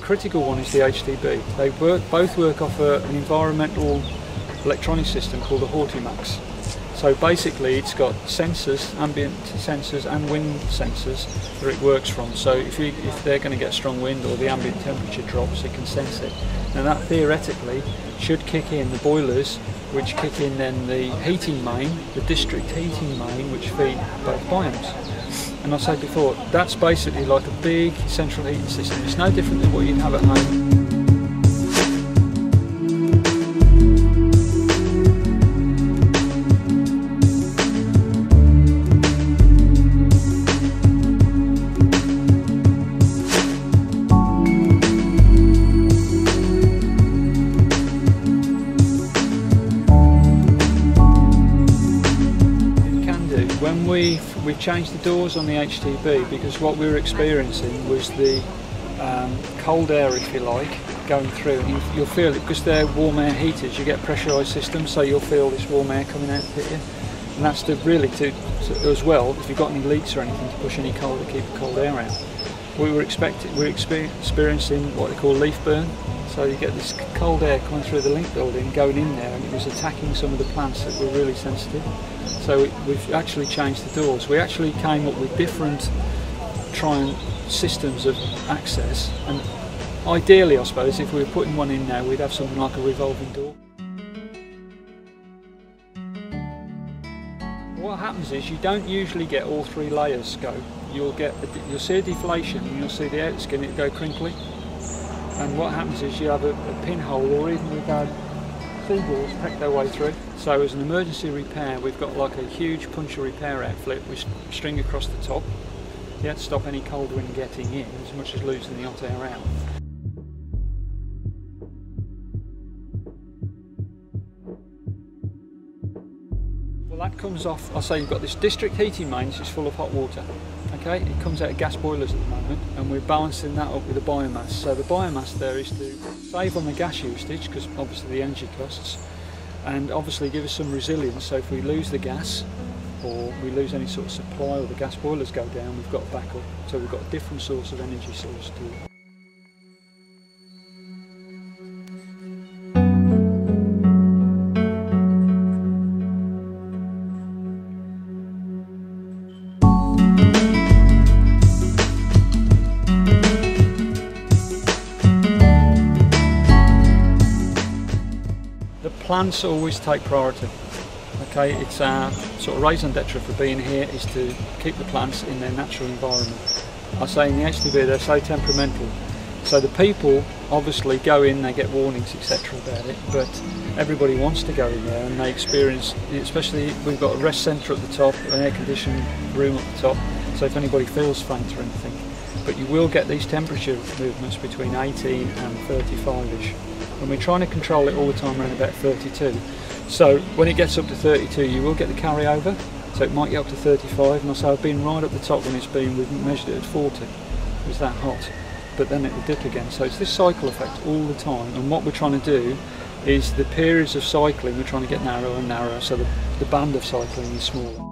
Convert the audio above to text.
critical one is the HDB. They both work off an environmental electronic system called the Hortimax. So basically it's got sensors, ambient sensors and wind sensors that it works from. So if they're going to get strong wind or the ambient temperature drops, it can sense it. Now that theoretically should kick in the boilers, which kick in then the heating main, the district heating main, which feed both biomes. And I said before, that's basically like a big central heating system. It's no different than what you'd have at home. When we've changed the doors on the HDB, because what we were experiencing was the cold air, if you like, going through, and you'll feel it because they're warm air heaters. You get pressurised systems, so you'll feel this warm air coming out to hit you, and that's to as well, if you've got any leaks or anything, to push any cold, to keep the cold air out. We're experiencing what they call leaf burn. So you get this cold air coming through the link building, going in there, and it was attacking some of the plants that were really sensitive. So we've actually changed the doors. We actually came up with different systems of access, and ideally, I suppose, if we were putting one in now, we'd have something like a revolving door. What happens is you don't usually get all three layers go. You'll see a deflation, and you'll see the outer skin, it go crinkly. And what happens is you have a pinhole, or even we've had seagulls peck their way through. So as an emergency repair, we've got like a huge puncture repair outfit with string across the top. You have to stop any cold wind getting in, as much as losing the hot air out. Well, that comes off, I say you've got this district heating main, which is full of hot water. Okay, it comes out of gas boilers at the moment, and we're balancing that up with the biomass. So the biomass there is to save on the gas usage, because obviously the energy costs, and obviously give us some resilience. So if we lose the gas, or we lose any sort of supply, or the gas boilers go down, we've got a backup. So we've got a different source of energy source to it. The plants always take priority. Okay, it's our sort of raison d'etre for being here is to keep the plants in their natural environment. I say in the HDB they're so temperamental. So the people obviously go in, they get warnings etc. about it, but everybody wants to go in there and they experience, especially we've got a rest centre at the top, an air conditioned room at the top, so if anybody feels faint or anything. But you will get these temperature movements between 18 and 35ish. And we're trying to control it all the time around about 32. So when it gets up to 32, you will get the carryover. So it might get up to 35. And I say I've been right up the top when we've measured it at 40. It was that hot. But then it will dip again. So it's this cycle effect all the time. And what we're trying to do is the periods of cycling, we're trying to get narrower and narrower. So the band of cycling is smaller.